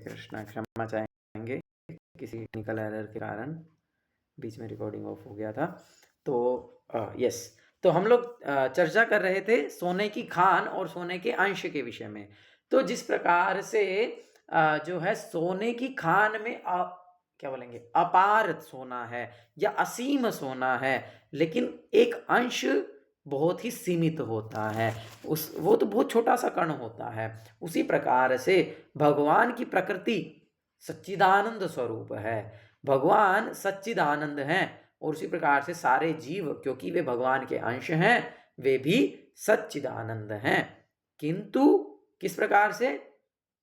कृष्णा, क्षमा चाहेंगे, किसी टेक्निकल एरर के कारण बीच में रिकॉर्डिंग ऑफ हो गया था। तो यस, तो हम लोग चर्चा कर रहे थे सोने की खान और सोने के अंश के विषय में। तो जिस प्रकार से जो है सोने की खान में क्या बोलेंगे, अपार सोना है या असीम सोना है, लेकिन एक अंश बहुत ही सीमित होता है, वो तो बहुत छोटा सा कण होता है। उसी प्रकार से भगवान की प्रकृति सच्चिदानंद स्वरूप है, भगवान सच्चिदानंद हैं, और उसी प्रकार से सारे जीव, क्योंकि वे भगवान के अंश हैं, वे भी सच्चिदानंद हैं। किंतु किस प्रकार से,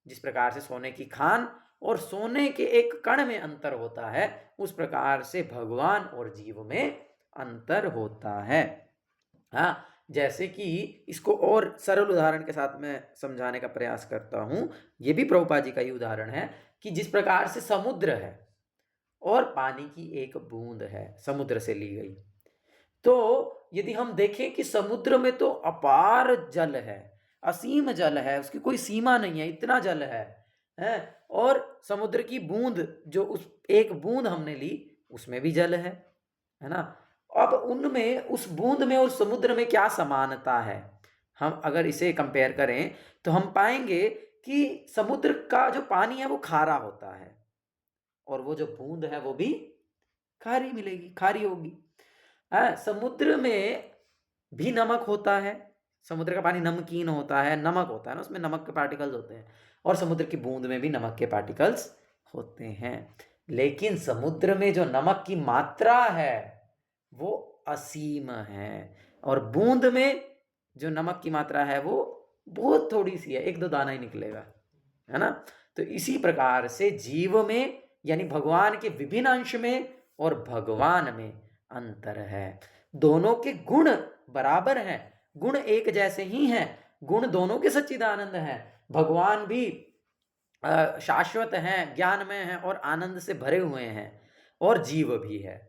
जिस प्रकार से सोने की खान और सोने के एक कण में अंतर होता है, उस प्रकार से भगवान और जीव में अंतर होता है। हाँ, जैसे कि इसको और सरल उदाहरण के साथ मैं समझाने का प्रयास करता हूं। ये भी प्रभुपाद जी का ही उदाहरण है कि जिस प्रकार से समुद्र है और पानी की एक बूंद है, समुद्र से ली गई, तो यदि हम देखें कि समुद्र में तो अपार जल है, असीम जल है, उसकी कोई सीमा नहीं है, इतना जल है, और समुद्र की बूंद, जो उस एक बूंद हमने ली, उसमें भी जल है ना। अब उनमें, उस बूंद में और समुद्र में क्या समानता है? हम अगर इसे कंपेयर करें तो हम पाएंगे कि समुद्र का जो पानी है वो खारा होता है, और वो जो बूंद है वो भी खारी मिलेगी, खारी होगी। समुद्र में भी नमक होता है, समुद्र का पानी नमकीन होता है, नमक होता है ना, उसमें नमक के पार्टिकल्स होते हैं, और समुद्र की बूंद में भी नमक के पार्टिकल्स होते हैं। लेकिन समुद्र में जो नमक की मात्रा है वो असीम है, और बूंद में जो नमक की मात्रा है वो बहुत थोड़ी सी है, एक दो दाना ही निकलेगा, है ना। तो इसी प्रकार से जीव में, यानी भगवान के विभिन्न अंश में और भगवान में अंतर है। दोनों के गुण बराबर हैं, गुण एक जैसे ही हैं, गुण दोनों के सच्चिदानंद हैं। भगवान भी शाश्वत हैं, ज्ञानमय हैं और आनंद से भरे हुए हैं, और जीव भी है।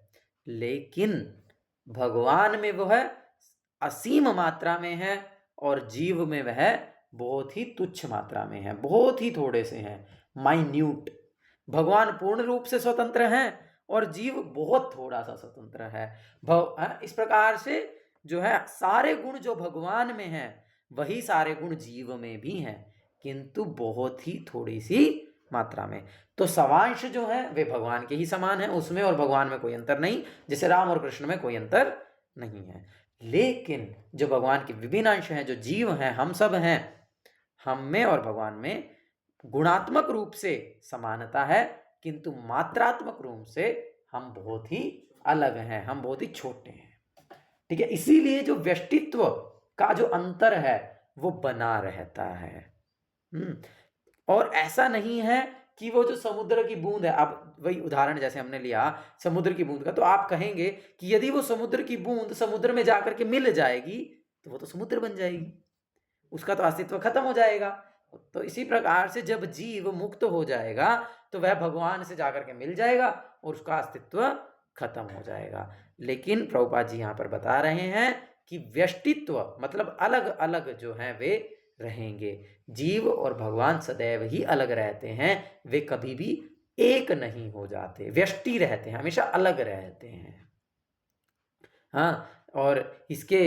लेकिन भगवान में वह असीम मात्रा में है, और जीव में वह बहुत ही तुच्छ मात्रा में है, बहुत ही थोड़े से हैं, माइन्यूट। भगवान पूर्ण रूप से स्वतंत्र हैं और जीव बहुत थोड़ा सा स्वतंत्र है। इस प्रकार से जो है सारे गुण जो भगवान में हैं वही सारे गुण जीव में भी हैं, किंतु बहुत ही थोड़ी सी मात्रा में। तो सवांश जो है वे भगवान के ही समान है, उसमें और भगवान में कोई अंतर नहीं, जैसे राम और कृष्ण में कोई अंतर नहीं है। लेकिन जो भगवान के विभिन्न अंश हैं, जो जीव हैं, हम सब हैं, हम में और भगवान में गुणात्मक रूप से समानता है, किंतु मात्रात्मक रूप से हम बहुत ही अलग हैं, हम बहुत ही छोटे हैं। ठीक है, इसीलिए जो व्यष्टित्व का जो अंतर है वो बना रहता है। और ऐसा नहीं है कि वो जो समुद्र की बूंद है, अब वही उदाहरण जैसे हमने लिया समुद्र की बूंद का, तो आप कहेंगे कि यदि वो समुद्र की बूंद समुद्र में जाकर के मिल जाएगी तो वो तो समुद्र बन जाएगी, उसका तो अस्तित्व खत्म हो जाएगा। तो इसी प्रकार से जब जीव मुक्त हो जाएगा तो वह भगवान से जाकर के मिल जाएगा और उसका अस्तित्व खत्म हो जाएगा। लेकिन प्रभुपाद जी यहाँ पर बता रहे हैं कि व्यष्टित्व मतलब अलग अलग जो है वे रहेंगे। जीव और भगवान सदैव ही अलग रहते हैं, वे कभी भी एक नहीं हो जाते, व्यष्टि रहते हैं, हमेशा अलग रहते हैं। हाँ, और इसके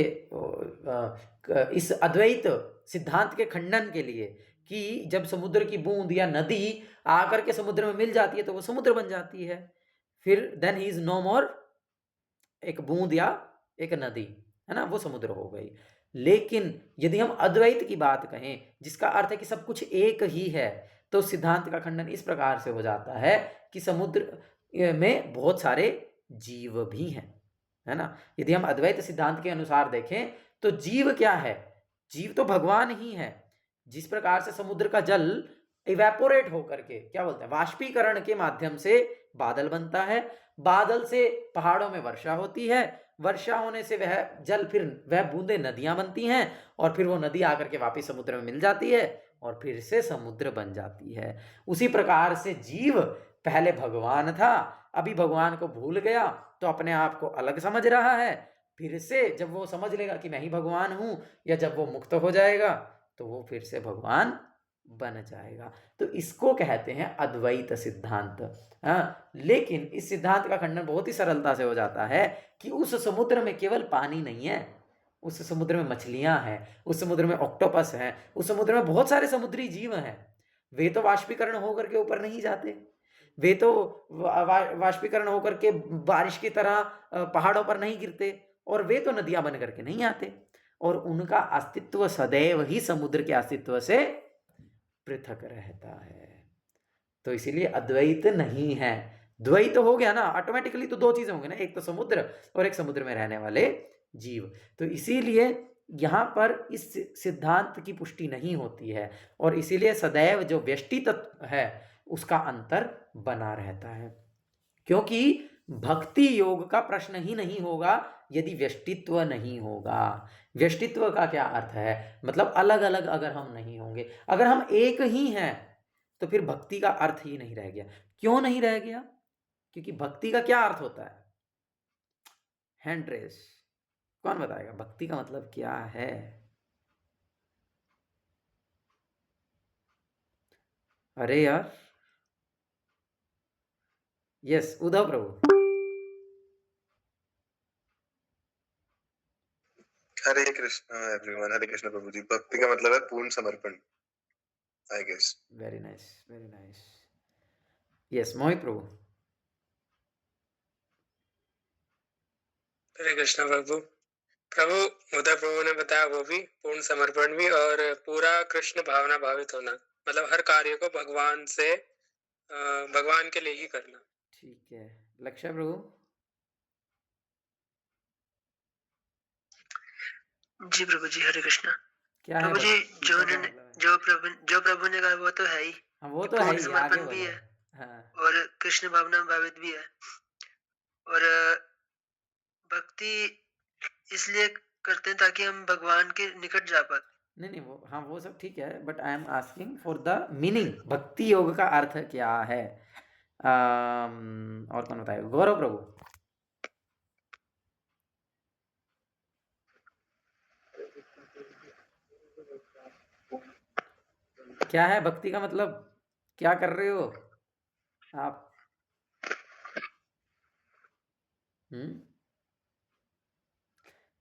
इस अद्वैत सिद्धांत के खंडन के लिए कि जब समुद्र की बूंद या नदी आकर के समुद्र में मिल जाती है तो वो समुद्र बन जाती है, फिर देन ही इज नो मोर एक बूंद या एक नदी, है ना, वो समुद्र हो गई। लेकिन यदि हम अद्वैत की बात कहें जिसका अर्थ है कि सब कुछ एक ही है, तो सिद्धांत का खंडन इस प्रकार से हो जाता है कि समुद्र में बहुत सारे जीव भी हैं, है ना। यदि हम अद्वैत सिद्धांत के अनुसार देखें तो जीव क्या है, जीव तो भगवान ही है। जिस प्रकार से समुद्र का जल इवेपोरेट होकर के, क्या बोलते हैं, वाष्पीकरण के माध्यम से बादल बनता है, बादल से पहाड़ों में वर्षा होती है, वर्षा होने से वह जल, फिर वह बूंदें नदियां बनती हैं, और फिर वो नदी आकर के वापस समुद्र में मिल जाती है और फिर से समुद्र बन जाती है। उसी प्रकार से जीव पहले भगवान था, अभी भगवान को भूल गया तो अपने आप को अलग समझ रहा है, फिर से जब वो समझ लेगा कि मैं ही भगवान हूं, या जब वो मुक्त हो जाएगा तो वो फिर से भगवान बन जाएगा। तो इसको कहते हैं अद्वैत सिद्धांत। लेकिन इस सिद्धांत का खंडन बहुत ही सरलता से हो जाता है कि उस समुद्र में केवल पानी नहीं है, उस समुद्र में मछलियां हैं, उस समुद्र में ऑक्टोपस हैं, उस समुद्र में बहुत सारे समुद्री जीव हैं। वे तो वाष्पीकरण होकर के ऊपर नहीं जाते, वे तो वाष्पीकरण होकर के बारिश की तरह पहाड़ों पर नहीं गिरते, और वे तो नदियां बन करके नहीं आते, और उनका अस्तित्व सदैव ही समुद्र के अस्तित्व से पृथक रहता है। तो इसीलिए अद्वैत नहीं है। द्वैत हो गया ना ऑटोमेटिकली, तो दो चीजें होंगी ना, एक तो समुद्र और एक समुद्र में रहने वाले जीव। तो इसीलिए यहां पर इस सिद्धांत की पुष्टि नहीं होती है, और इसीलिए सदैव जो व्यष्टि तत्व है उसका अंतर बना रहता है, क्योंकि भक्ति योग का प्रश्न ही नहीं होगा यदि व्यष्टित्व नहीं होगा। व्यष्टित्व का क्या अर्थ है, मतलब अलग अलग अगर हम नहीं होंगे, अगर हम एक ही हैं तो फिर भक्ति का अर्थ ही नहीं रह गया। क्यों नहीं रह गया? क्योंकि भक्ति का क्या अर्थ होता है? हैंड रेस, कौन बताएगा भक्ति का मतलब क्या है? अरे यार, यस उद्धव प्रभु। हरे कृष्णा एवरीवन, हरे कृष्णा प्रभु जी। भक्ति का मतलब है पूर्ण समर्पण, I guess. Very nice, very nice. Yes Mohit प्रभु। हरे कृष्णा प्रभु। प्रभु उद्धव प्रभु ने बताया वो भी पूर्ण समर्पण भी, और पूरा कृष्ण भावना भावित होना, मतलब हर कार्य को भगवान से भगवान के लिए ही करना। ठीक है, लक्ष्य प्रभु। जी प्रभु जी, हरे कृष्णा। क्या है प्रभु जी, जो प्रभु ने कहा वो तो है ही, हाँ वो तो है पूर्ण ही, समर्पण आगे भी बढ़ो। है, हाँ। और कृष्ण भावना भावित भी है, और भक्ति इसलिए करते हैं ताकि हम भगवान के निकट जा पाए। नहीं वो, हाँ वो सब ठीक है, but I am asking for the meaning. भक्ति योग का अर्थ क्या है? और कौन बताएगा? गौरव प्रभु। क्या है भक्ति का मतलब? क्या कर रहे हो आप?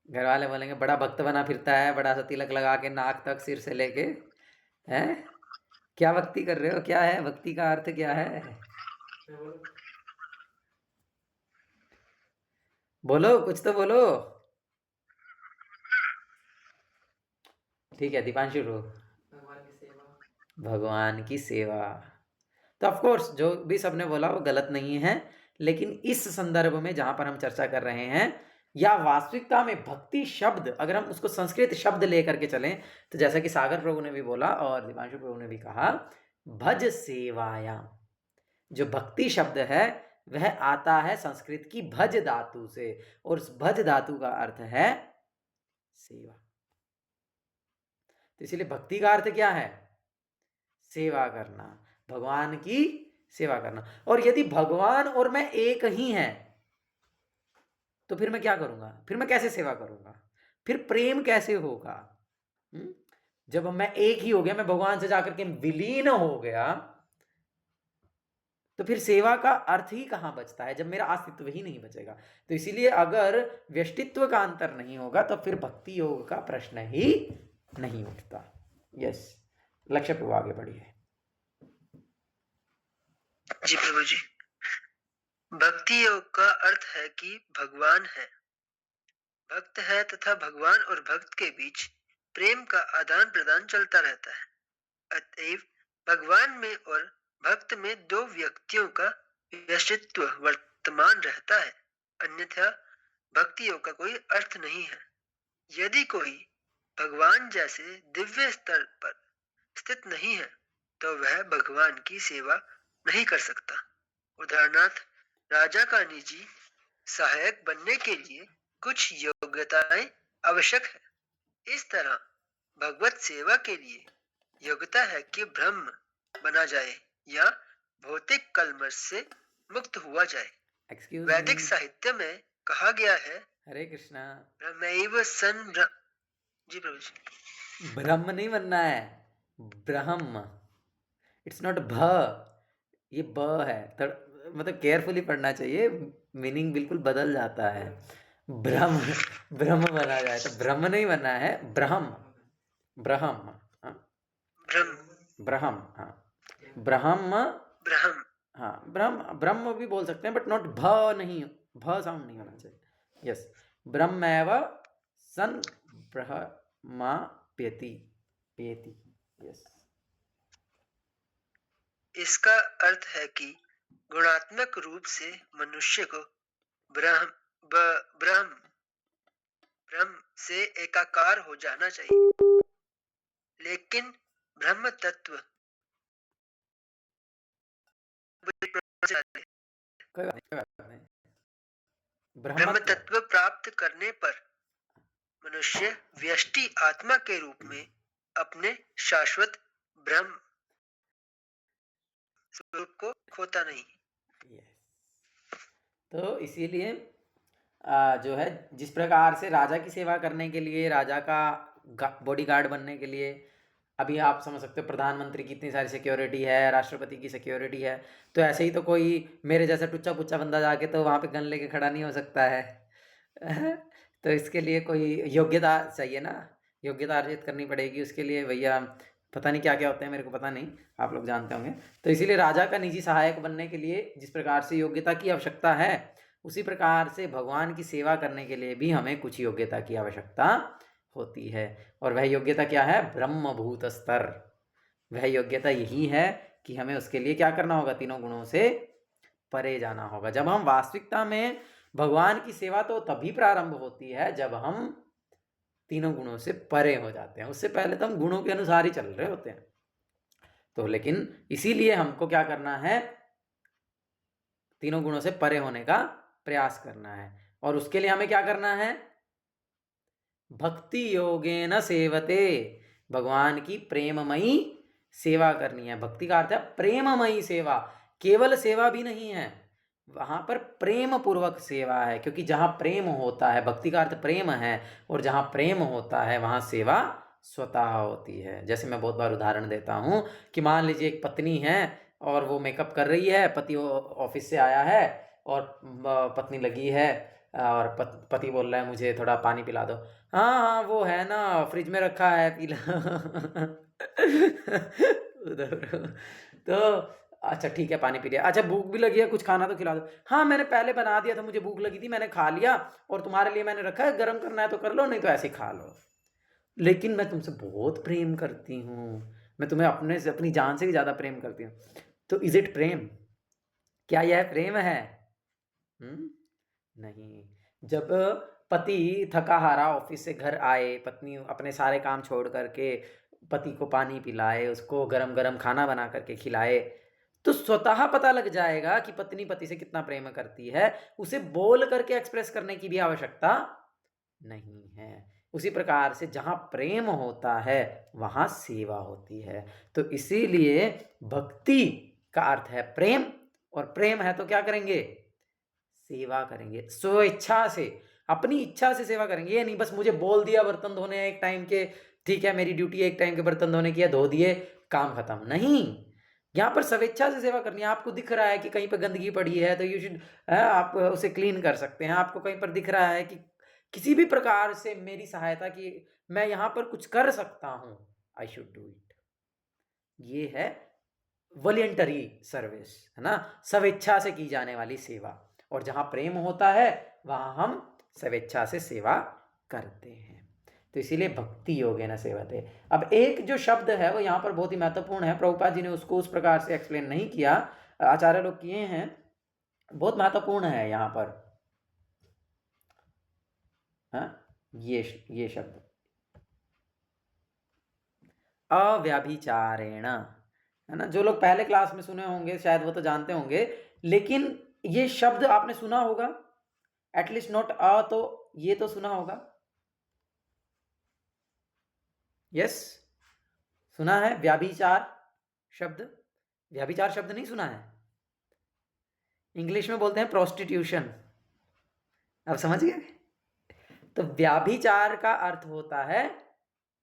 घर वाले बोलेंगे बड़ा भक्त बना फिरता है, बड़ा सा तिलक लगा के नाक तक सिर से लेके, हैं? क्या भक्ति कर रहे हो? क्या है भक्ति का अर्थ? क्या है? बोलो, कुछ तो बोलो। ठीक है दीपांशु रो। भगवान की सेवा। तो ऑफ कोर्स जो भी सबने बोला वो गलत नहीं है, लेकिन इस संदर्भ में जहां पर हम चर्चा कर रहे हैं, या वास्तविकता में भक्ति शब्द अगर हम उसको संस्कृत शब्द लेकर के चलें, तो जैसा कि सागर प्रभु ने भी बोला और दीपांशु प्रभु ने भी कहा, भज सेवायाम, जो भक्ति शब्द है वह आता है संस्कृत की भज धातु से, और उस भज धातु का अर्थ है सेवा। तो इसलिए भक्ति का अर्थ क्या है? सेवा करना, भगवान की सेवा करना। और यदि भगवान और मैं एक ही हैं तो फिर मैं क्या करूंगा? फिर मैं कैसे सेवा करूंगा? फिर प्रेम कैसे होगा? जब मैं एक ही हो गया, मैं भगवान से जाकर के विलीन हो गया, तो फिर सेवा का अर्थ ही कहां बचता है, जब मेरा अस्तित्व ही नहीं बचेगा। तो इसीलिए अगर व्यष्टित्व का अंतर नहीं होगा तो फिर भक्ति योग का प्रश्न ही नहीं उठता। यस, लक्ष्य प्रभु आगे बढ़िए। जी प्रभु जी, भक्ति योग का अर्थ है कि भगवान है, भक्त है, तथा भगवान और भक्त के बीच प्रेम का आदान प्रदान चलता रहता है। अतएव भगवान में और भक्त में दो व्यक्तियों का व्यष्टित्व वर्तमान रहता है, अन्यथा भक्ति योग का कोई अर्थ नहीं है। यदि कोई भगवान जैसे दिव्य स्तर पर स्थित नहीं है तो वह भगवान की सेवा नहीं कर सकता। उदाहरणार्थ, राजा का निजी सहायक बनने के लिए कुछ योग्यताएं आवश्यक है। इस तरह भगवत सेवा के लिए योग्यता है कि ब्रह्म बना जाए या भौतिक कलमश से मुक्त हुआ जाए। वैदिक साहित्य में कहा गया है, हरे कृष्णा, ब्रह्मैव सन जी प्रभु जी, ब्रह्म नहीं बनना है, ब्रह्म, इट्स नॉट भ, ये ब है। मतलब केयरफुली पढ़ना चाहिए, मीनिंग बिल्कुल बदल जाता है। ब्रह्म ब्रह्म बना जाए तो ब्रह्म नहीं बना है, ब्रह्म, ब्रह्म, हाँ, ब्रह्म ब्रह्म, हाँ, ब्रह्म, ब्रह्म हाँ, ब्रह्म, ब्रह्म भी बोल सकते हैं, बट नॉट भ, नहीं, भ साउंड नहीं होना चाहिए। यस, ब्रह्मैव सन ब्रह्माप्यति, पेति, यस। इसका अर्थ है कि गुणात्मक रूप से मनुष्य को ब्रह्म ब्रह्म ब्रह्म से एकाकार हो जाना चाहिए, लेकिन ब्रह्म तत्व कोई बात नहीं, कोई बात नहीं। ब्रह्म ब्रह्मत्व, तत्व प्राप्त करने पर मनुष्य व्यष्टि आत्मा के रूप में अपने शाश्वत ब्रह्म स्वरूप को खोता नहीं। यस। तो इसीलिए जो है, जिस प्रकार से राजा की सेवा करने के लिए, राजा का बॉडीगार्ड बनने के लिए, अभी आप समझ सकते हो प्रधानमंत्री की इतनी सारी सिक्योरिटी है, राष्ट्रपति की सिक्योरिटी है, तो ऐसे ही तो कोई मेरे जैसा टुच्चा पुच्चा बंदा जाके तो वहाँ पे गन लेके खड़ा नहीं हो सकता है। तो इसके लिए कोई योग्यता चाहिए ना, योग्यता अर्जित करनी पड़ेगी उसके लिए। भैया पता नहीं क्या क्या होते हैं, मेरे को पता नहीं, आप लोग जानते होंगे। तो इसीलिए राजा का निजी सहायक बनने के लिए जिस प्रकार से योग्यता की आवश्यकता है, उसी प्रकार से भगवान की सेवा करने के लिए भी हमें कुछ योग्यता की आवश्यकता होती है। और वह योग्यता क्या है? ब्रह्मभूत स्तर। वह योग्यता यही है कि हमें उसके लिए क्या करना होगा? तीनों गुणों से परे जाना होगा। जब हम वास्तविकता में भगवान की सेवा तो तभी प्रारंभ होती है जब हम तीनों गुणों से परे हो जाते हैं। उससे पहले तो हम गुणों के अनुसार ही चल रहे होते हैं। तो लेकिन इसीलिए हमको क्या करना है? तीनों गुणों से परे होने का प्रयास करना है। और उसके लिए हमें क्या करना है? भक्ति योगेन सेवते, भगवान की प्रेममयी सेवा करनी है। भक्ति का अर्थ है प्रेममयी सेवा। केवल सेवा भी नहीं है, वहां पर प्रेम पूर्वक सेवा है, क्योंकि जहां प्रेम होता है, भक्ति का अर्थ प्रेम है, और जहां प्रेम होता है वहां सेवा स्वतः होती है। जैसे मैं बहुत बार उदाहरण देता हूं कि मान लीजिए एक पत्नी है और वो मेकअप कर रही है, पति ऑफिस से आया है और पत्नी लगी है, और पति बोल रहा है मुझे थोड़ा पानी पिला दो। हाँ हाँ वो है ना, फ्रिज में रखा है, पीला। उधर तो अच्छा ठीक है, पानी पी लिया। अच्छा भूख भी लगी है, कुछ खाना तो खिला दो। हाँ मैंने पहले बना दिया था, मुझे भूख लगी थी, मैंने खा लिया, और तुम्हारे लिए मैंने रखा है, गर्म करना है तो कर लो, नहीं तो ऐसे खा लो। लेकिन मैं तुमसे बहुत प्रेम करती हूँ, मैं तुम्हें अपने से, अपनी जान से भी ज्यादा प्रेम करती हूँ। तो इज इट प्रेम? क्या यह प्रेम है? नहीं। जब पति थका हारा ऑफिस से घर आए, पत्नी अपने सारे काम छोड़ करके पति को पानी पिलाए, उसको गरम गरम खाना बना करके खिलाए, तो स्वतः पता लग जाएगा कि पत्नी पति से कितना प्रेम करती है। उसे बोल करके एक्सप्रेस करने की भी आवश्यकता नहीं है। उसी प्रकार से जहां प्रेम होता है वहां सेवा होती है। तो इसीलिए भक्ति का अर्थ है प्रेम, और प्रेम है तो क्या करेंगे? सेवा करेंगे, स्वेच्छा से, अपनी इच्छा से सेवा करेंगे। ये नहीं बस मुझे बोल दिया बर्तन धोने एक टाइम के, ठीक है मेरी ड्यूटी है एक टाइम के बर्तन धोने की है, धो दिए, काम खत्म। नहीं, यहाँ पर स्वेच्छा से सेवा करनी है। आपको दिख रहा है कि कहीं पर गंदगी पड़ी है तो यू शुड, आप उसे क्लीन कर सकते हैं। आपको कहीं पर दिख रहा है कि किसी भी प्रकार से मेरी सहायता की, मैं यहाँ पर कुछ कर सकता हूँ, आई शुड डू इट। ये है वॉलंटरी सर्विस, है ना, स्वेच्छा से की जाने वाली सेवा। और जहां प्रेम होता है वहां हम स्वेच्छा से सेवा करते हैं। तो इसीलिए भक्ति योगेन सेवते। अब एक जो शब्द है वो यहाँ पर बहुत ही महत्वपूर्ण है, प्रभुपाद जी ने उसको उस प्रकार से एक्सप्लेन नहीं किया, आचार्य लोग किए हैं, बहुत महत्वपूर्ण है यहाँ पर। हाँ, ये शब्द अव्याभिचारेण, है ना। जो लोग पहले क्लास में सुने होंगे शायद वो तो जानते होंगे, लेकिन ये शब्द आपने सुना होगा, एटलीस्ट नॉट अ तो ये तो सुना होगा। यस, सुना है व्याभिचार शब्द? व्याभिचार शब्द नहीं सुना है? इंग्लिश में बोलते हैं प्रोस्टिट्यूशन। अब समझ गए? तो व्याभिचार का अर्थ होता है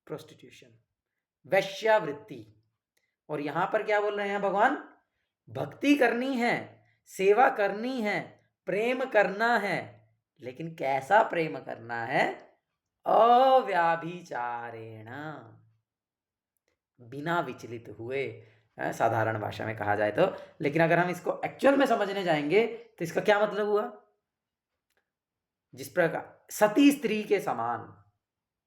प्रोस्टिट्यूशन, वैश्यावृत्ति। और यहां पर क्या बोल रहे हैं भगवान? भक्ति करनी है, सेवा करनी है, प्रेम करना है, लेकिन कैसा प्रेम करना है? अव्याभिचारेण, बिना विचलित हुए, साधारण भाषा में कहा जाए तो। लेकिन अगर हम इसको एक्चुअल में समझने जाएंगे तो इसका क्या मतलब हुआ? जिस प्रकार सती स्त्री के समान,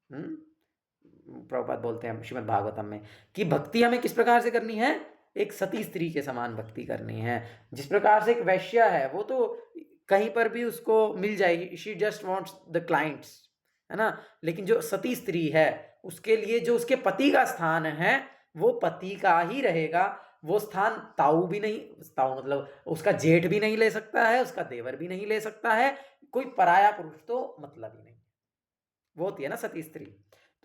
प्रभुपाद बोलते हैं श्रीमद् भागवतम में कि भक्ति हमें किस प्रकार से करनी है? एक सती स्त्री के समान भक्ति करनी है। जिस प्रकार से एक वैश्या है, वो तो कहीं पर भी उसको मिल जाएगी, she just wants the clients, है ना। लेकिन जो सती स्त्री है, उसके लिए जो उसके पति का स्थान है वो पति का ही रहेगा। वो स्थान ताऊ भी नहीं, ताऊ मतलब उसका जेठ भी नहीं ले सकता है, उसका देवर भी नहीं ले सकता है, कोई पराया पुरुष तो मतलब ही नहीं। वो होती है ना सती स्त्री।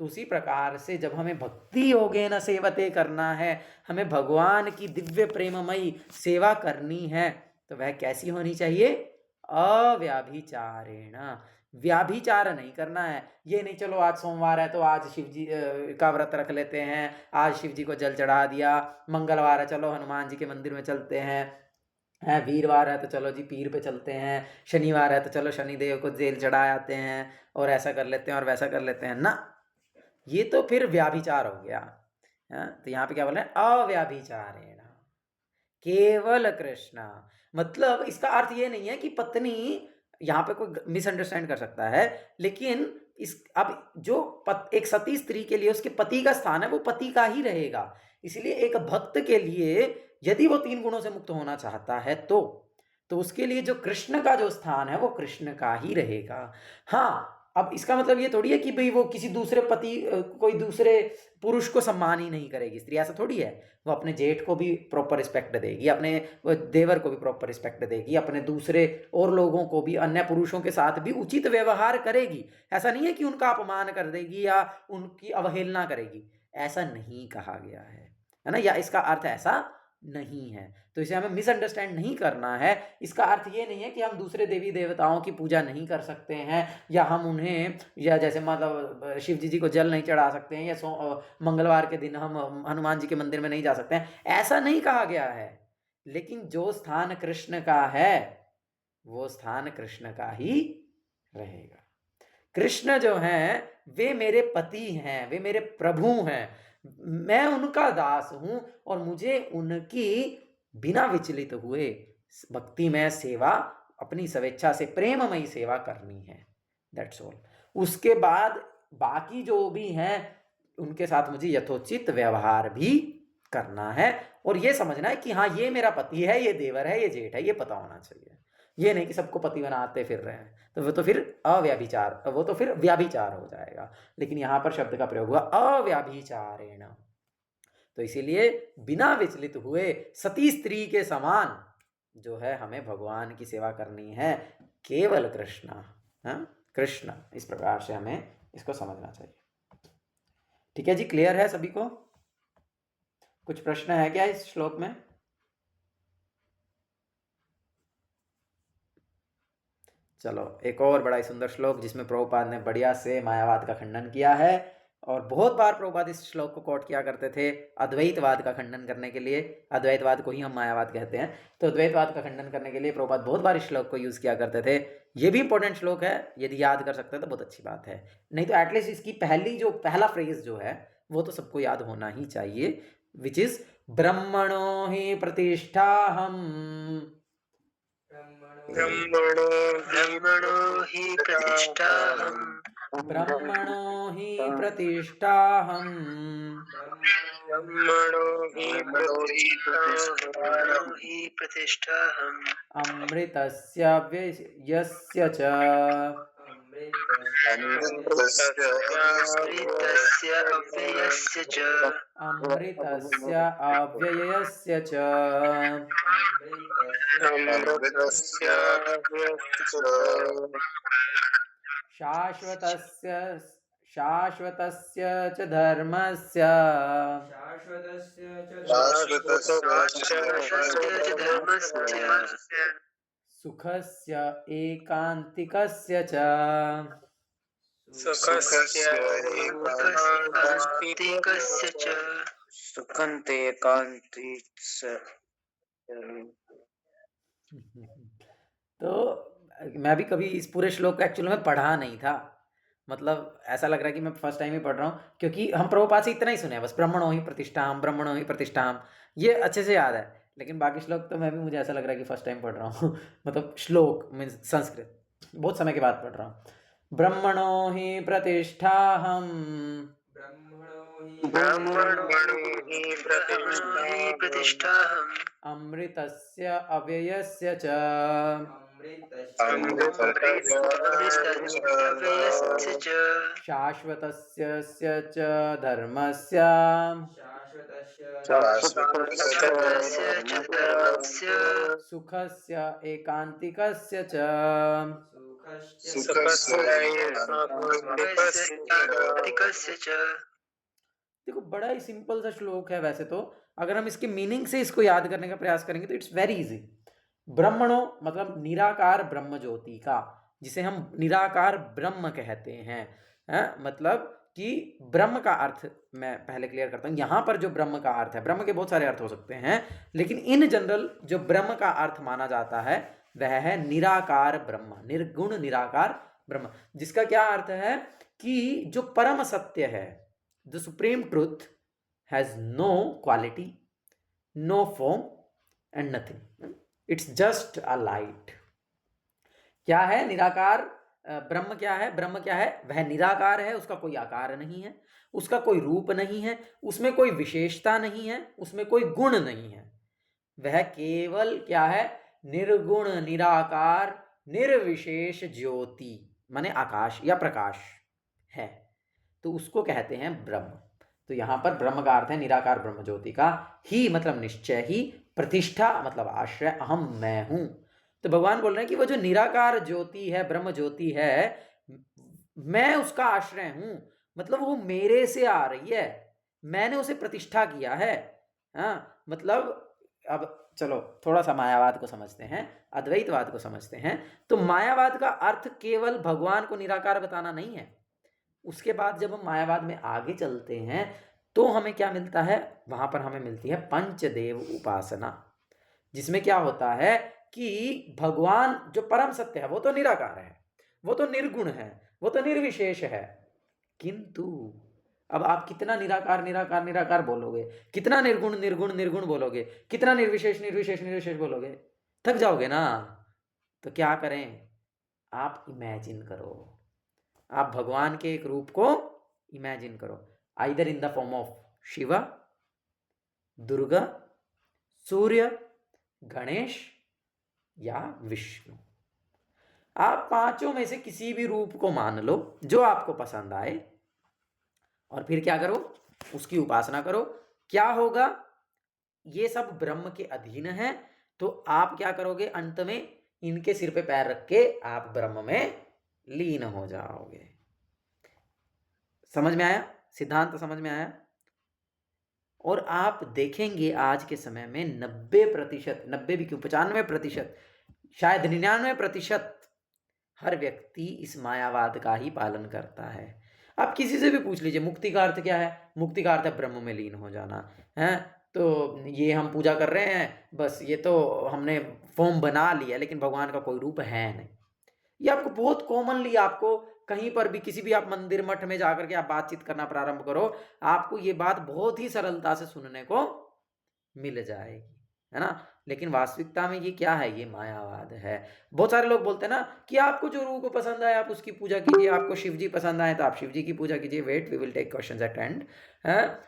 तो उसी प्रकार से जब हमें भक्ति योगेन सेवते करना है, हमें भगवान की दिव्य प्रेममयी सेवा करनी है, तो वह कैसी होनी चाहिए? अव्याभिचारेण, व्याभिचार नहीं करना है। ये नहीं चलो आज सोमवार है तो आज शिव जी का व्रत रख लेते हैं, आज शिव जी को जल चढ़ा दिया, मंगलवार है चलो हनुमान जी के मंदिर में चलते हैं, वीरवार है तो चलो जी पीर पे चलते हैं, शनिवार है तो चलो शनिदेव को जेल चढ़ा आते हैं, और ऐसा कर लेते हैं और वैसा कर लेते हैं ना। ये तो फिर व्याभिचार हो गया। तो यहाँ पे क्या बोल रहे हैं? अव्याभिचारेण केवल कृष्ण। मतलब इसका अर्थ ये नहीं है कि पत्नी, यहाँ पे कोई मिसअंडरस्टैंड कर सकता है, लेकिन इस अब जो एक सती स्त्री के लिए उसके पति का स्थान है वो पति का ही रहेगा। इसलिए एक भक्त के लिए यदि वो 3 गुणों से मुक्त होना चाहता है तो उसके लिए जो कृष्ण का जो स्थान है वो कृष्ण का ही रहेगा। हाँ, अब इसका मतलब ये थोड़ी है कि भाई वो किसी दूसरे पति, कोई दूसरे पुरुष को सम्मान ही नहीं करेगी स्त्री, ऐसा थोड़ी है। वो अपने जेठ को भी प्रॉपर रिस्पेक्ट देगी, अपने देवर को भी प्रॉपर रिस्पेक्ट देगी, अपने दूसरे और लोगों को भी, अन्य पुरुषों के साथ भी उचित व्यवहार करेगी। ऐसा नहीं है कि उनका अपमान कर देगी या उनकी अवहेलना करेगी, ऐसा नहीं कहा गया है ना, या इसका अर्थ ऐसा नहीं है। तो इसे हमें मिसअंडरस्टैंड नहीं करना है। इसका अर्थ ये नहीं है कि हम दूसरे देवी देवताओं की पूजा नहीं कर सकते हैं, या हम उन्हें, या जैसे मतलब शिव जी को जल नहीं चढ़ा सकते हैं, या मंगलवार के दिन हम हनुमान जी के मंदिर में नहीं जा सकते हैं, ऐसा नहीं कहा गया है। लेकिन जो स्थान कृष्ण का है वो स्थान कृष्ण का ही रहेगा। कृष्ण जो हैं वे मेरे पति हैं, वे मेरे प्रभु हैं, मैं उनका दास हूं, और मुझे उनकी बिना विचलित हुए भक्तिमय सेवा, अपनी स्वेच्छा से प्रेममयी सेवा करनी है। That's all. उसके बाद बाकी जो भी हैं उनके साथ मुझे यथोचित व्यवहार भी करना है, और ये समझना है कि हाँ ये मेरा पति है, ये देवर है, ये जेठ है, ये पता होना चाहिए। ये नहीं कि सबको पति बनाते फिर रहे हैं, तो वो तो फिर अव्याभिचार, वो तो फिर व्याभिचार हो जाएगा। लेकिन यहाँ पर शब्द का प्रयोग हुआ अव्याभिचारेण, तो इसीलिए बिना विचलित हुए सती स्त्री के समान जो है हमें भगवान की सेवा करनी है, केवल कृष्ण, कृष्ण। इस प्रकार से हमें इसको समझना चाहिए। ठीक है जी, क्लियर है सभी को? कुछ प्रश्न है क्या इस श्लोक में? चलो, एक और बड़ा ही सुंदर श्लोक जिसमें प्रभुपाद ने बढ़िया से मायावाद का खंडन किया है, और बहुत बार प्रभुपाद इस श्लोक को कोट किया करते थे अद्वैतवाद का खंडन करने के लिए। अद्वैतवाद को ही हम मायावाद कहते हैं, तो अद्वैतवाद का खंडन करने के लिए प्रभुपाद बहुत बार इस श्लोक को यूज किया करते थे। ये भी इंपॉर्टेंट श्लोक है, यदि याद कर सकते हैं तो बहुत अच्छी बात है, नहीं तो एटलीस्ट इसकी पहला फ्रेज जो है वो तो सबको याद होना ही चाहिए, विच इज ब्रह्मणो ही प्रतिष्ठाहम्, ब्रह्मणो हि प्रतिष्ठाहम्, ब्रह्मणो हि प्रतिष्ठाहम्, ब्रह्मणो हि प्रतिष्ठाहम्, अमृतस्य व्ययस्य च, अमृतस्य अव्ययस्य च, अमृतस्य अव्ययस्य च, शाश्वतस्य च धर्मस्य, सुखस्य एकान्तिकस्य च, सुखस्य एकान्तिकस्य च सुखन्ते एकान्ति तो मैं भी कभी इस पूरे श्लोक को एक्चुअली में पढ़ा नहीं था, मतलब ऐसा लग रहा है कि मैं फर्स्ट टाइम ही पढ़ रहा हूँ, क्योंकि हम प्रभुपाद से इतना ही सुने हैं बस, ब्रह्मणो ही प्रतिष्ठाम, ब्रह्मणो ही प्रतिष्ठाम, ये अच्छे से याद है, लेकिन बाकी श्लोक तो मैं भी, मुझे ऐसा लग रहा है कि फर्स्ट टाइम पढ़ रहा हूँ मतलब श्लोक मीन्स संस्कृत बहुत समय के बाद पढ़ रहा हूँ। ब्रह्मणो ही प्रतिष्ठाहम प्रतिष्ठाहम् अमृतस्य अव्ययस्य च अव्ययस्य च शाश्वतस्य च धर्मस्य शाश्वतस्य च धर्मस्य सुखस्य एकान्तिकस्य च। एकान्तिकस्य च। देखो बड़ा ही सिंपल सा श्लोक है वैसे तो, अगर हम इसके मीनिंग से इसको याद करने का प्रयास करेंगे तो इट्स वेरी इजी। ब्रह्मणो मतलब निराकार ब्रह्म ज्योति का, जिसे हम निराकार ब्रह्म कहते हैं, मतलब कि ब्रह्म का अर्थ मैं पहले क्लियर करता हूँ। यहाँ पर जो ब्रह्म का अर्थ है, ब्रह्म के बहुत सारे अर्थ हो सकते हैं, लेकिन इन जनरल जो ब्रह्म का अर्थ माना जाता है वह है निराकार ब्रह्म, निर्गुण निराकार ब्रह्म, जिसका क्या अर्थ है कि जो परम सत्य है, the supreme truth has no quality, no form and nothing, it's just a light. क्या है निराकार ब्रह्म? क्या है ब्रह्म? क्या है वह? निराकार है, उसका कोई आकार नहीं है, उसका कोई रूप नहीं है, उसमें कोई विशेषता नहीं है, उसमें कोई गुण नहीं है, वह केवल क्या है? निर्गुण निराकार निर्विशेष ज्योति, माने आकाश या प्रकाश है, तो उसको कहते हैं ब्रह्म। तो यहाँ पर ब्रह्म का अर्थ है निराकार ब्रह्म ज्योति का, ही मतलब निश्चय ही, प्रतिष्ठा मतलब आश्रय, अहम मैं हूं। तो भगवान बोल रहे हैं कि वो जो निराकार ज्योति है, ब्रह्म ज्योति है, मैं उसका आश्रय हूं, मतलब वो मेरे से आ रही है, मैंने उसे प्रतिष्ठा किया है। हाँ, मतलब अब चलो थोड़ा सा मायावाद को समझते हैं, अद्वैतवाद को समझते हैं। तो मायावाद का अर्थ केवल भगवान को निराकार बताना नहीं है। उसके बाद जब हम मायावाद में आगे चलते हैं तो हमें क्या मिलता है? वहां पर हमें मिलती है पंचदेव उपासना, जिसमें क्या होता है कि भगवान जो परम सत्य है वो तो निराकार है, वो तो निर्गुण है, वो तो निर्विशेष है, किंतु अब आप कितना निराकार निराकार निराकार बोलोगे, कितना निर्गुण निर्गुण निर्गुण बोलोगे, कितना निर्विशेष निर्विशेष निर्विशेष बोलोगे, थक जाओगे ना। तो क्या करें? आप इमेजिन करो, आप भगवान के एक रूप को इमेजिन करो, either in the form of Shiva, Durga, Surya, Ganesh या विष्णु। आप पांचों में से किसी भी रूप को मान लो जो आपको पसंद आए, और फिर क्या करो? उसकी उपासना करो। क्या होगा? ये सब ब्रह्म के अधीन है, तो आप क्या करोगे? अंत में इनके सिर पे पैर रख के आप ब्रह्म में लीन हो जाओगे। समझ में आया? सिद्धांत समझ में आया? और आप देखेंगे आज के समय में 90%, 90 भी क्यों, 95%, शायद 99% हर व्यक्ति इस मायावाद का ही पालन करता है। आप किसी से भी पूछ लीजिए मुक्ति का अर्थ क्या है? मुक्ति का अर्थ है ब्रह्म में लीन हो जाना है। तो ये हम पूजा कर रहे हैं, बस ये तो हमने फॉर्म बना लिया, लेकिन भगवान का कोई रूप है नहीं। ये आपको बहुत कॉमनली, आपको कहीं पर भी किसी भी आप मंदिर मठ में जाकर के आप बातचीत करना प्रारंभ करो, आपको ये बात बहुत ही सरलता से सुनने को मिल जाएगी, है ना। लेकिन वास्तविकता में ये क्या है? ये मायावाद है। बहुत सारे लोग बोलते हैं ना कि आपको जो रूप पसंद आए आप उसकी पूजा कीजिए, आपको शिव जी पसंद आए तो आप शिव जी की पूजा कीजिए। Wait, we will take questions at end.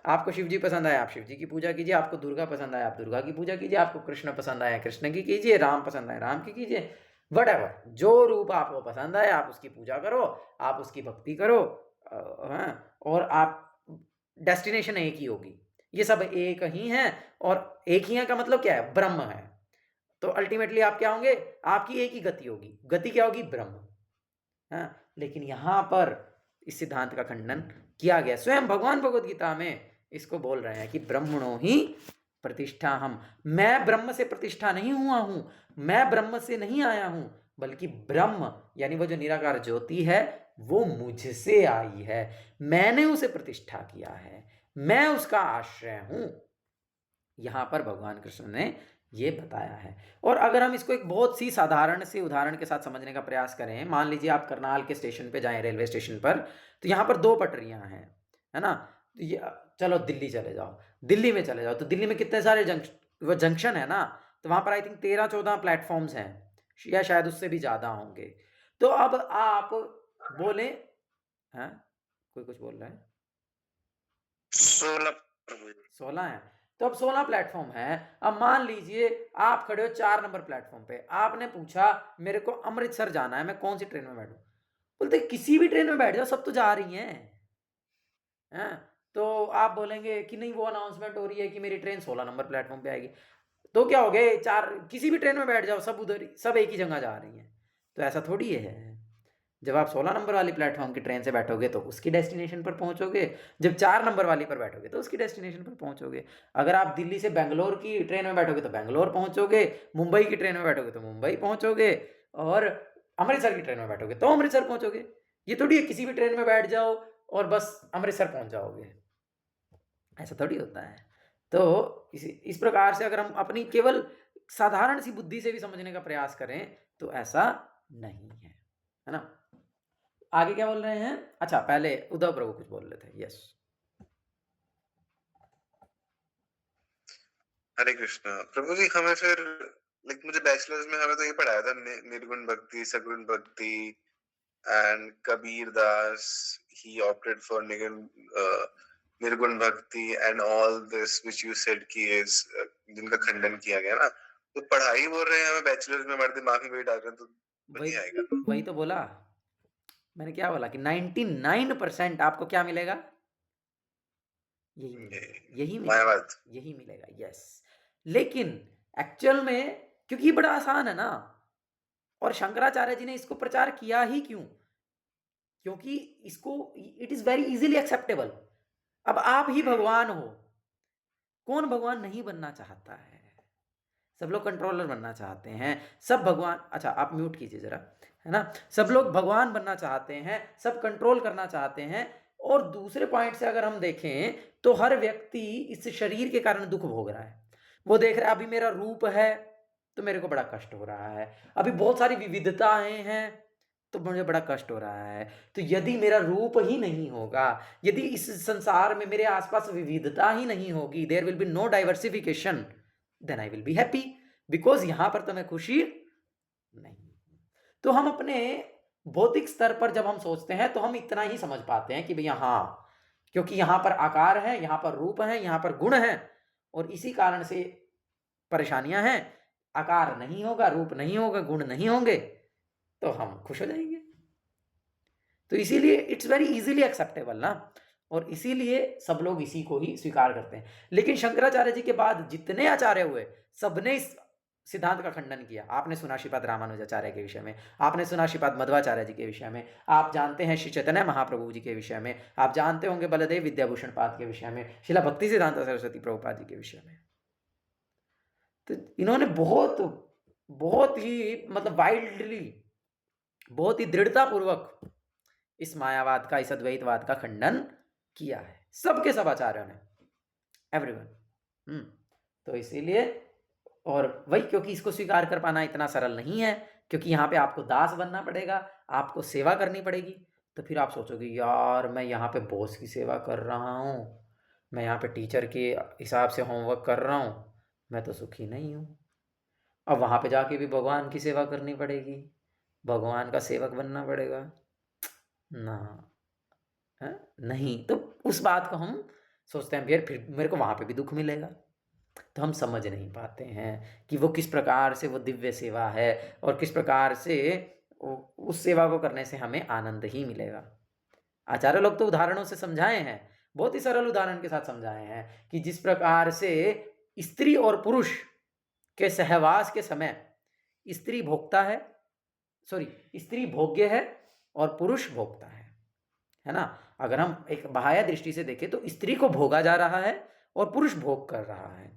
आपको शिव जी पसंद आए आप शिव जी की पूजा कीजिए, आपको दुर्गा पसंद आए आप दुर्गा की पूजा कीजिए, आपको कृष्ण पसंद आए कृष्ण की कीजिए, राम पसंद आए राम की कीजिए, वटएवर, जो रूप आपको पसंद आए आप उसकी पूजा करो, आप उसकी भक्ति करो, और आप डेस्टिनेशन एक ही होगी, ये सब एक ही है। और एक ही है का मतलब क्या है? ब्रह्म है। तो अल्टीमेटली आप क्या होंगे? आपकी एक ही गति होगी। गति क्या होगी? ब्रह्म। लेकिन यहां पर इस सिद्धांत का खंडन किया गया। स्वयं भगवान भगवद गीता में इसको बोल रहे हैं कि ब्रह्मणो ही प्रतिष्ठा हम, मैं ब्रह्म से प्रतिष्ठा नहीं हुआ हूं, मैं ब्रह्म से नहीं आया हूं, बल्कि ब्रह्म यानी वो जो निराकार ज्योति है वो मुझसे आई है, मैंने उसे प्रतिष्ठा किया है, मैं उसका आश्रय हूं। यहां पर भगवान कृष्ण ने ये बताया है। और अगर हम इसको एक बहुत सी साधारण से उदाहरण के साथ समझने का प्रयास करें, मान लीजिए आप करनाल के स्टेशन पे जाएं, रेलवे स्टेशन पर, तो यहाँ पर 2 पटरियां हैं, है ना। तो ये चलो दिल्ली चले जाओ, दिल्ली में चले जाओ, तो दिल्ली में कितने सारे जंक्शन है ना, तो वहां पर आई थिंक 13-14 प्लेटफॉर्म्स हैं, या शायद उससे भी ज्यादा होंगे। तो अब आप बोले, हैं कोई कुछ बोल रहा है? 16 है। तो अब 16 प्लेटफॉर्म है। अब मान लीजिए आप खड़े हो 4 नंबर प्लेटफॉर्म पे, आपने पूछा मेरे को अमृतसर जाना है, मैं कौन सी ट्रेन में बैठूं? बोलते किसी भी ट्रेन में बैठ जाओ, सब तो जा रही हैं। तो आप बोलेंगे कि नहीं वो अनाउंसमेंट हो रही है कि मेरी ट्रेन 16 नंबर प्लेटफॉर्म पे आएगी, तो क्या हो गए, 4 किसी भी ट्रेन में बैठ जाओ, सब उधर, सब एक ही जगह जा रही हैं। तो ऐसा थोड़ी है। जब आप 16 नंबर वाली प्लेटफॉर्म की ट्रेन से बैठोगे तो उसकी डेस्टिनेशन पर पहुंचोगे, जब 4 नंबर वाली पर बैठोगे तो उसकी डेस्टिनेशन पर पहुंचोगे। अगर आप दिल्ली से बेंगलोर की ट्रेन में बैठोगे तो बेंगलोर पहुंचोगे, मुंबई की ट्रेन में बैठोगे तो मुंबई पहुंचोगे, और अमृतसर की ट्रेन में बैठोगे तो अमृतसर पहुंचोगे। ये थोड़ी है किसी भी ट्रेन में बैठ जाओ और बस अमृतसर पहुंच जाओगे, ऐसा थोड़ी होता है। तो इस प्रकार से अगर हम अपनी केवल साधारण सी बुद्धि से भी समझने का प्रयास करें तो ऐसा नहीं है ना। आगे क्या बोल रहे हैं? अच्छा, पहले उद्धव प्रभु कुछ बोल रहे थे। यस, हरे कृष्णा प्रभु जी। हमें फिर मुझे बैचलर्स में हमें तो ये पढ़ाया था निर्गुण भक्ति, सगुण भक्ति, and Kabir Das he opted for निर्गुण भक्ति and all this which you said की इज जिनका खंडन किया गया ना। तो पढ़ाई बोल रहे हैं हमें बैचलर्स में, हमारे दिमाग में वही डाल रहे हैं, तो नहीं आएगा। वही तो बोला मैंने, क्या बोला कि 99% आपको क्या मिलेगा? यही मिलेगा। यस, लेकिन एक्चुअल में क्योंकि ये बड़ा आसान है ना, और शंकराचार्य जी ने इसको प्रचार किया ही क्यों? क्योंकि इसको it is very easily acceptable. अब आप ही भगवान हो, कौन भगवान नहीं बनना चाहता है? सब लोग कंट्रोलर बनना चाहते हैं, सब भगवान, अच्छा आप म्यूट कीजिए जरा, है ना। सब लोग भगवान बनना चाहते हैं, सब कंट्रोल करना चाहते हैं। और दूसरे पॉइंट से अगर हम देखें तो हर व्यक्ति इस शरीर के कारण दुख भोग रहा है। वो देख रहा है अभी मेरा रूप है तो मेरे को बड़ा कष्ट हो रहा है, अभी बहुत सारी विविधताएं हैं तो मुझे बड़ा कष्ट हो रहा है। तो यदि मेरा रूप ही नहीं होगा, यदि इस संसार में मेरे आसपास विविधता ही नहीं होगी, there will be no diversification, then I will be happy, because यहां पर तो मैं खुशी नहीं। तो हम अपने भौतिक स्तर पर जब हम सोचते हैं तो हम इतना ही समझ पाते हैं कि भैया हाँ, क्योंकि यहां पर आकार है, यहां पर रूप है, यहां पर गुण है, और इसी कारण से परेशानियां हैं। आकार नहीं होगा, रूप नहीं होगा, गुण नहीं होंगे तो हम खुश हो जाएंगे। तो इसीलिए इट्स वेरी इजीली एक्सेप्टेबल ना, और इसीलिए सब लोग इसी को ही स्वीकार करते हैं। लेकिन शंकराचार्य जी के बाद जितने आचार्य हुए सबने इस सिद्धांत का खंडन किया। आपने सुना श्रीपाद रामानुजाचार्य के विषय में, आपने सुना श्रीपाद मध्वाचार्य जी के विषय में, आप जानते हैं श्री चैतन्य महाप्रभु जी के विषय में, आप जानते होंगे बलदेव विद्याभूषण पाद के विषय में, शिला भक्ति सिद्धांत सरस्वती प्रभुपाद जी के विषय में। तो इन्होंने बहुत ही मतलब वाइल्डली, बहुत ही दृढ़ता पूर्वक इस मायावाद का, इस अद्वैतवाद का खंडन किया है, सबके सब आचार्यों ने, एवरीवन। तो इसीलिए, और वही क्योंकि इसको स्वीकार कर पाना इतना सरल नहीं है, क्योंकि यहाँ पे आपको दास बनना पड़ेगा, आपको सेवा करनी पड़ेगी। तो फिर आप सोचोगे यार मैं यहाँ पे बॉस की सेवा कर रहा हूँ, मैं यहाँ पे टीचर के हिसाब से होमवर्क कर रहा हूँ, मैं तो सुखी नहीं हूँ। अब वहाँ पे जाके भी भगवान की सेवा करनी पड़ेगी, भगवान का सेवक बनना पड़ेगा ना, है नहीं। तो उस बात को हम सोचते हैं यार फिर मेरे को वहाँ पे भी दुख मिलेगा। तो हम समझ नहीं पाते हैं कि वो किस प्रकार से वो दिव्य सेवा है और किस प्रकार से उस सेवा को करने से हमें आनंद ही मिलेगा। आचार्य लोग तो उदाहरणों से समझाए हैं, बहुत ही सरल उदाहरण के साथ समझाए हैं कि जिस प्रकार से स्त्री और पुरुष के सहवास के समय स्त्री भोक्ता है, स्त्री भोग्य है और पुरुष भोक्ता है ना। अगर हम एक बाह्य दृष्टि से देखें तो स्त्री को भोगा जा रहा है और पुरुष भोग कर रहा है,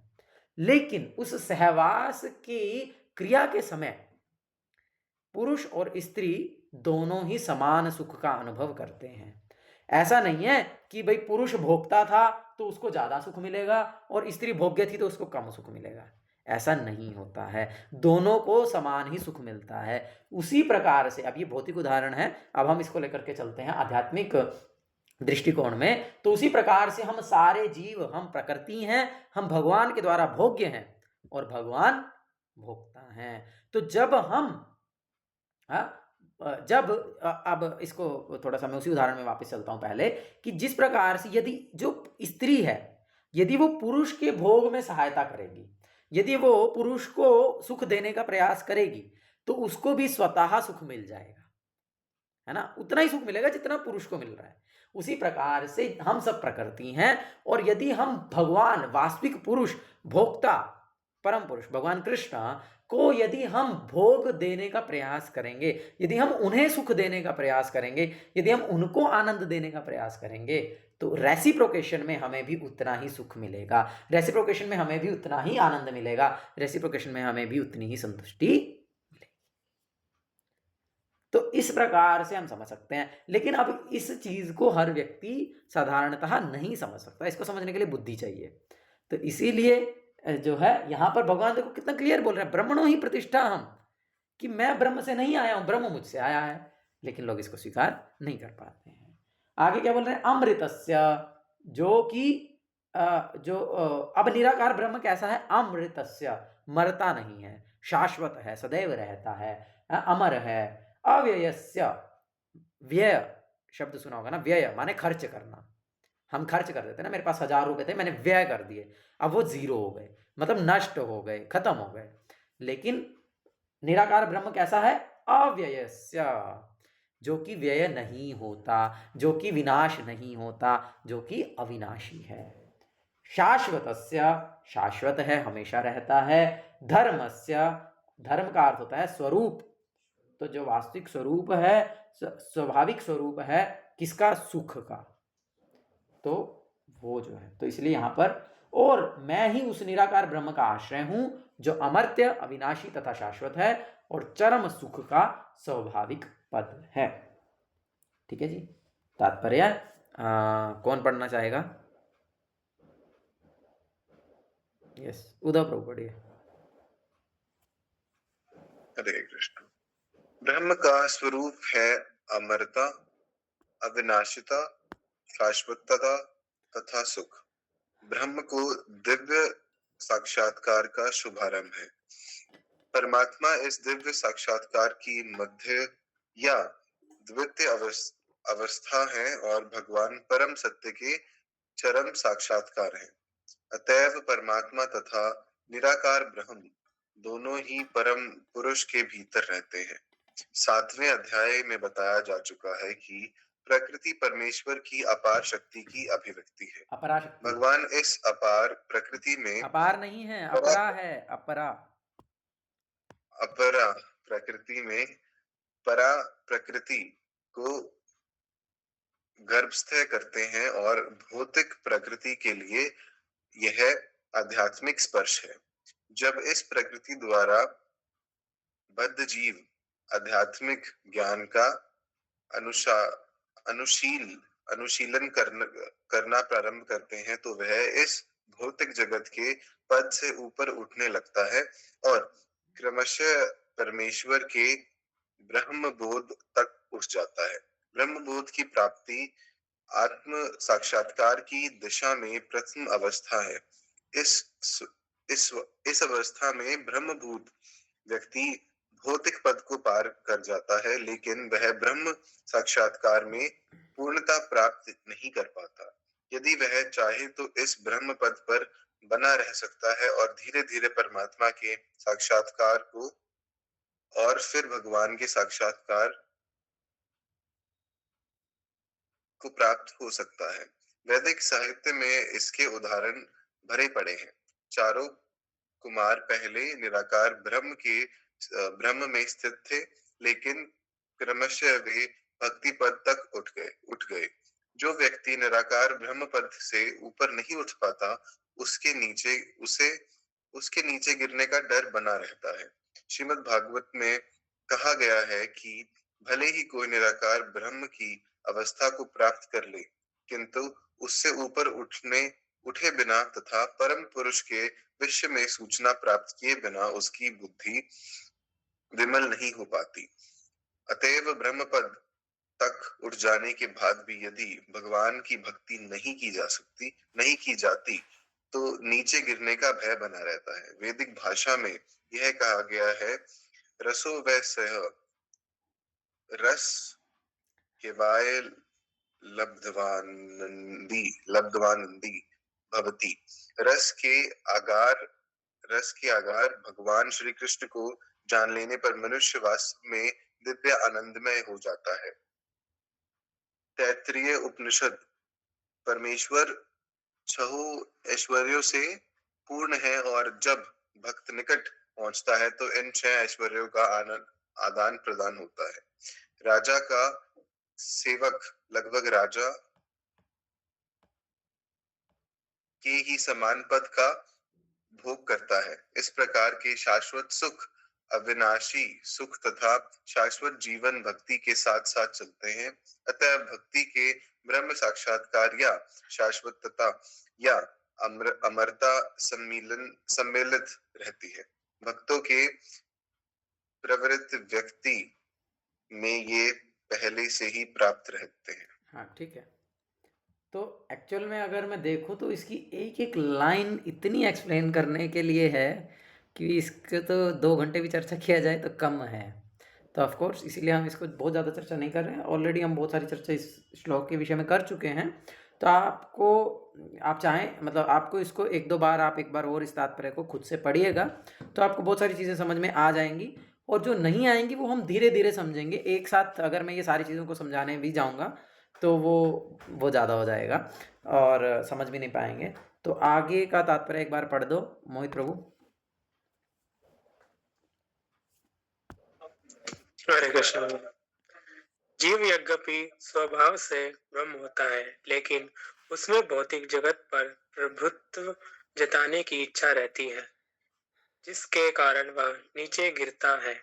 लेकिन उस सहवास की क्रिया के समय पुरुष और स्त्री दोनों ही समान सुख का अनुभव करते हैं। ऐसा नहीं है कि भाई पुरुष भोगता था तो उसको ज्यादा सुख मिलेगा और स्त्री भोग्य थी तो उसको कम सुख मिलेगा। ऐसा नहीं होता है, दोनों को समान ही सुख मिलता है। उसी प्रकार से, अब ये भौतिक उदाहरण है, अब हम इसको लेकर के चलते हैं आध्यात्मिक दृष्टिकोण में। तो उसी प्रकार से हम सारे जीव, हम प्रकृति हैं, हम भगवान के द्वारा भोग्य हैं और भगवान भोक्ता हैं। तो जब हम अब इसको थोड़ा सा मैं उसी उदाहरण में वापस चलता हूं पहले, कि जिस प्रकार से यदि जो स्त्री है, यदि वो पुरुष के भोग में सहायता करेगी, यदि वो पुरुष को सुख देने का प्रयास करेगी, तो उसको भी स्वतः सुख मिल जाएगा, है ना, उतना ही सुख मिलेगा जितना पुरुष को मिल रहा है। उसी प्रकार से हम सब प्रकृति हैं, और यदि हम भगवान, वास्तविक पुरुष, भोक्ता, परम पुरुष भगवान कृष्ण को यदि हम भोग देने का प्रयास करेंगे, यदि हम उन्हें सुख देने का प्रयास करेंगे, यदि हम उनको आनंद देने का प्रयास करेंगे, तो रेसिप्रोकेशन में हमें भी उतना ही सुख मिलेगा, रेसिप्रोकेशन में हमें भी उतना ही आनंद मिलेगा, रेसिप्रोकेशन में हमें भी उतनी ही संतुष्टि मिलेगी। तो इस प्रकार से हम समझ सकते हैं। लेकिन अब इस चीज को हर व्यक्ति साधारणतः नहीं समझ सकता, इसको समझने के लिए बुद्धि चाहिए। तो इसीलिए जो है यहाँ पर भगवान देखो कितना क्लियर बोल रहे हैं, ब्रह्मणो ही प्रतिष्ठा हम, कि मैं ब्रह्म से नहीं आया हूं, ब्रह्म मुझसे आया है। लेकिन लोग इसको स्वीकार नहीं कर पाते हैं। आगे क्या बोल रहे हैं, अमृतस्य, जो कि अब निराकार ब्रह्म कैसा है, अमृतस्य, मरता नहीं है, शाश्वत है, सदैव रहता है, अमर है। अव्ययस्य, व्यय शब्द सुना होगा ना, व्यय माने खर्च करना। हम खर्च कर देते ना, मेरे पास 1000 रुपए थे, मैंने व्यय कर दिए, अब वो 0 हो गए, मतलब नष्ट हो गए, खत्म हो गए। लेकिन निराकार ब्रह्म कैसा है, अव्ययस्य, जो कि व्यय नहीं होता, जो कि विनाश नहीं होता, जो कि अविनाशी है। शाश्वतस्य, शाश्वत है, हमेशा रहता है। धर्मस्य, धर्म का अर्थ होता है स्वरूप, तो जो वास्तविक स्वरूप है, स्वाभाविक स्वरूप है किसका, सुख का, तो वो जो है, तो इसलिए यहां पर, और मैं ही उस निराकार ब्रह्म का आश्रय हूं जो अमर्त्य, अविनाशी तथा शाश्वत है और चरम सुख का स्वाभाविक पद है। ठीक है जी, तात्पर्य कौन पढ़ना चाहेगा? यस, उद्धव प्रभु पढ़िए। हरे कृष्ण। ब्रह्म का स्वरूप है अमरता, अविनाशिता, शाश्वतता तथा सुख। ब्रह्म को दिव्य साक्षात्कार का शुभारंभ है। परमात्मा इस दिव्य साक्षात्कार की मध्य या द्वितीय अवस्था है और भगवान परम सत्य के चरम साक्षात्कार है। अतएव परमात्मा तथा निराकार ब्रह्म दोनों ही परम पुरुष के भीतर रहते हैं। 7वें अध्याय में बताया जा चुका है कि प्रकृति परमेश्वर की अपार शक्ति की अभिव्यक्ति है। अपरा शक्ति, भगवान इस अपार प्रकृति में, अपार नहीं है, अपरा है, अपरा, अपरा प्रकृति में परा प्रकृति को गर्भस्थ करते हैं और भौतिक प्रकृति के लिए यह आध्यात्मिक स्पर्श है। जब इस प्रकृति द्वारा बद्ध जीव आध्यात्मिक ज्ञान का अनुशीलन करना प्रारंभ करते हैं तो वह इस भौतिक जगत के पद से ऊपर उठने लगता है और क्रमशः परमेश्वर के ब्रह्म बोध तक उठ जाता है। ब्रह्म बोध की प्राप्ति आत्म साक्षात्कार की दिशा में प्रथम अवस्था है। इस अवस्था में ब्रह्मभूत व्यक्ति भौतिक पद को पार कर जाता है, लेकिन वह ब्रह्म साक्षात्कार में पूर्णता प्राप्त नहीं कर पाता। यदि वह चाहे तो इस ब्रह्म पद पर बना रह सकता है और धीरे धीरे परमात्मा के साक्षात्कार को और फिर भगवान के साक्षात्कार को प्राप्त हो सकता है। वैदिक साहित्य में इसके उदाहरण भरे पड़े हैं। चारों कुमार पहले निराकार ब्रह्म में स्थित थे, लेकिन क्रमशः वे भक्ति पद तक उठ गए। जो व्यक्ति निराकार ब्रह्म पद से ऊपर नहीं उठ पाता, उसके नीचे गिरने का डर बना रहता है। श्रीमद् भागवत में कहा गया है कि भले ही कोई निराकार ब्रह्म की अवस्था को प्राप्त कर ले, किंतु उससे ऊपर उठे बिना तथा परम पुरुष के विषय में सूचना प्राप्त किए बिना उसकी बुद्धि विमल नहीं हो पाती। अतएव ब्रह्म पद तक उठ जाने के बाद भी यदि भगवान की भक्ति नहीं की जाती, तो नीचे गिरने का भय बना रहता है। वैदिक भाषा में यह कहा गया है, रसो वै सह रस केवाय लब्धवानंदी भवति। रस के आगार भगवान श्री कृष्ण को जान लेने पर मनुष्य वास्तव में दिव्य आनंदमय हो जाता है। तैत्तिरीय उपनिषद, परमेश्वर 6 ऐश्वर्यों से पूर्ण है और जब भक्त निकट पहुंचता है तो इन 6 ऐश्वर्यों का आदान प्रदान होता है। राजा का सेवक लगभग राजा के ही समान पद का भोग करता है। इस प्रकार के शाश्वत सुख, अविनाशी सुख तथा शाश्वत जीवन भक्ति के साथ साथ चलते हैं। अतः भक्ति के ब्रह्म साक्षात्कार या शाश्वतता या अमरता सम्मिलित रहती है। भक्तों के प्रवृत्त व्यक्ति में ये पहले से ही प्राप्त रहते हैं। हाँ, ठीक है। तो एक्चुअल में अगर मैं देखूँ तो इसकी एक एक लाइन इतनी एक्सप्लेन करने के लिए है कि इसके तो 2 घंटे भी चर्चा किया जाए तो कम है। तो ऑफ कोर्स इसीलिए हम इसको बहुत ज़्यादा चर्चा नहीं कर रहे हैं। ऑलरेडी हम बहुत सारी चर्चा इस श्लोक के विषय में कर चुके हैं। तो आप चाहें, मतलब आपको इसको एक बार और इस तात्पर्य को खुद से पढ़िएगा, तो आपको बहुत सारी चीज़ें समझ में आ जाएंगी, और जो नहीं आएंगी वो हम धीरे धीरे समझेंगे। एक साथ अगर मैं ये सारी चीज़ों को समझाने भी जाऊँगा तो वो ज़्यादा हो जाएगा और समझ भी नहीं पाएंगे। तो आगे का तात्पर्य एक बार पढ़ दो मोहित प्रभु। हरे कृष्ण। जीव यद्यपि स्वभाव से ब्रह्म होता है, लेकिन उसमें भौतिक जगत पर प्रभुत्व जताने की इच्छा रहती है, जिसके कारण वह नीचे गिरता है।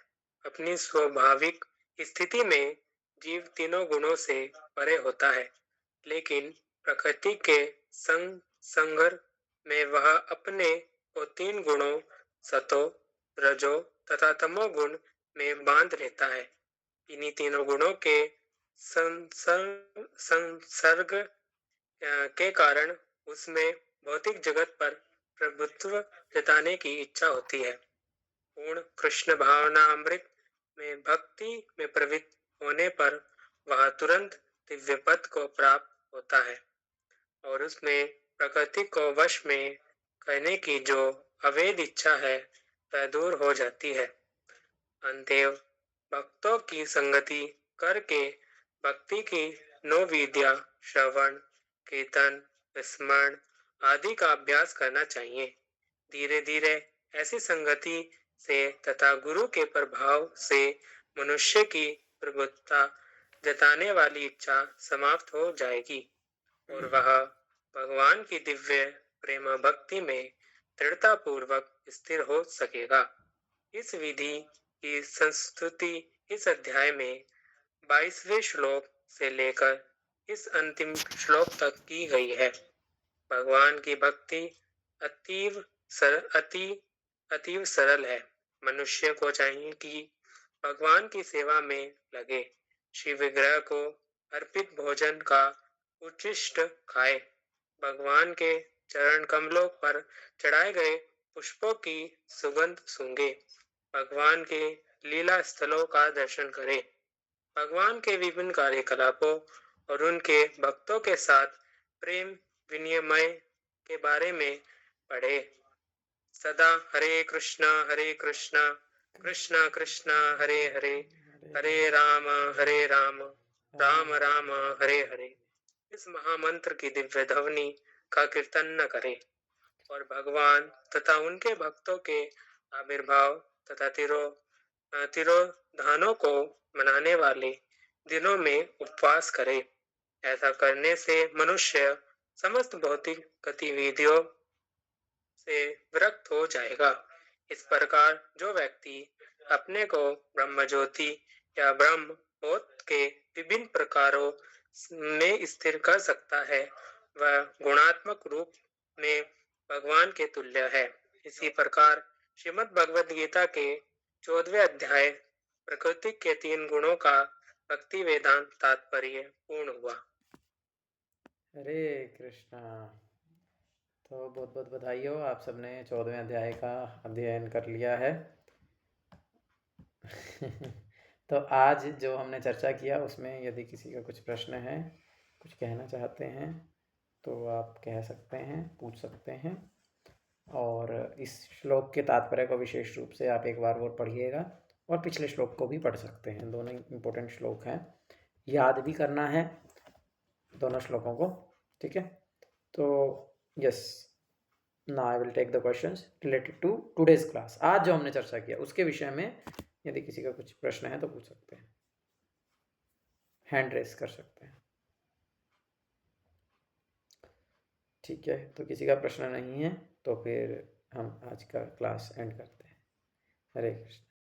अपनी स्वाभाविक स्थिति में जीव तीनों गुणों से परे होता है, लेकिन प्रकृति के संघर्ष में वह अपने को 3 गुणों सतो, रजो तथा तमो गुण में बांध लेता है। इन्हीं तीनों गुणों के संसर्ग के कारण उसमें भौतिक जगत पर प्रभुत्व जताने की इच्छा होती है। पूर्ण कृष्ण भावना अमृत में भक्ति में प्रवृत्त होने पर वह तुरंत दिव्य पद को प्राप्त होता है और उसमें प्रकृति को वश में करने की जो अवैध इच्छा है वह दूर हो जाती है। अंतएव भक्तों की संगति करके भक्ति की 9 विद्या श्रवण, कीर्तन, स्मरण आदि का अभ्यास करना चाहिए। धीरे धीरे ऐसी संगति से तथा गुरु के प्रभाव से मनुष्य की प्रभुत्ता जताने वाली इच्छा समाप्त हो जाएगी और वह भगवान की दिव्य प्रेम भक्ति में दृढ़ता पूर्वक स्थिर हो सकेगा। इस विधि की संस्तुति इस अध्याय में 22वें श्लोक से लेकर इस अंतिम श्लोक तक की गई है। भगवान की भक्ति अतीव सरल है। मनुष्य को चाहिए कि भगवान की सेवा में लगे, शिव विग्रह को अर्पित भोजन का उच्छिष्ट खाए, भगवान के चरण कमलों पर चढ़ाए गए पुष्पों की सुगंध सूंघे, भगवान के लीला स्थलों का दर्शन करें, भगवान के विभिन्न कार्यकलापों और उनके भक्तों के साथ प्रेम विनिमय के बारे में पढ़े। सदा हरे कृष्णा कृष्णा कृष्णा हरे हरे, हरे राम राम राम हरे हरे इस महामंत्र की दिव्य ध्वनि का कीर्तन न करें और भगवान तथा उनके भक्तों के आविर्भाव तथा तिरोधानों को मनाने वाले दिनों में उपवास करे। ऐसा करने से मनुष्य समस्त भौतिक गतिविधियों से विरक्त हो जाएगा। इस प्रकार जो व्यक्ति अपने को ब्रह्म ज्योति या ब्रह्म बोध के विभिन्न प्रकारों में स्थिर कर सकता है, वह गुणात्मक रूप में भगवान के तुल्य है। इसी प्रकार श्रीमद् भगवद गीता के 14वें अध्याय प्रकृति के 3 गुणों का भक्ति वेदांत तात्पर्य पूर्ण हुआ। हरे कृष्णा। तो बहुत बहुत बधाई हो, आप सबने 14वें अध्याय का अध्ययन कर लिया है। तो आज जो हमने चर्चा किया उसमें यदि किसी का कुछ प्रश्न है, कुछ कहना चाहते हैं तो आप कह सकते हैं, पूछ सकते हैं। और इस श्लोक के तात्पर्य को विशेष रूप से आप एक बार और पढ़िएगा और पिछले श्लोक को भी पढ़ सकते हैं। दोनों इम्पोर्टेंट श्लोक हैं, याद भी करना है दोनों श्लोकों को, ठीक है। तो yes, now I will take the questions related to today's class. आज जो हमने चर्चा किया उसके विषय में यदि किसी का कुछ प्रश्न है तो पूछ सकते हैं, हैंड रेस कर सकते हैं, ठीक है। तो किसी का प्रश्न नहीं है तो फिर हम आज का क्लास एंड करते हैं। हरे कृष्ण।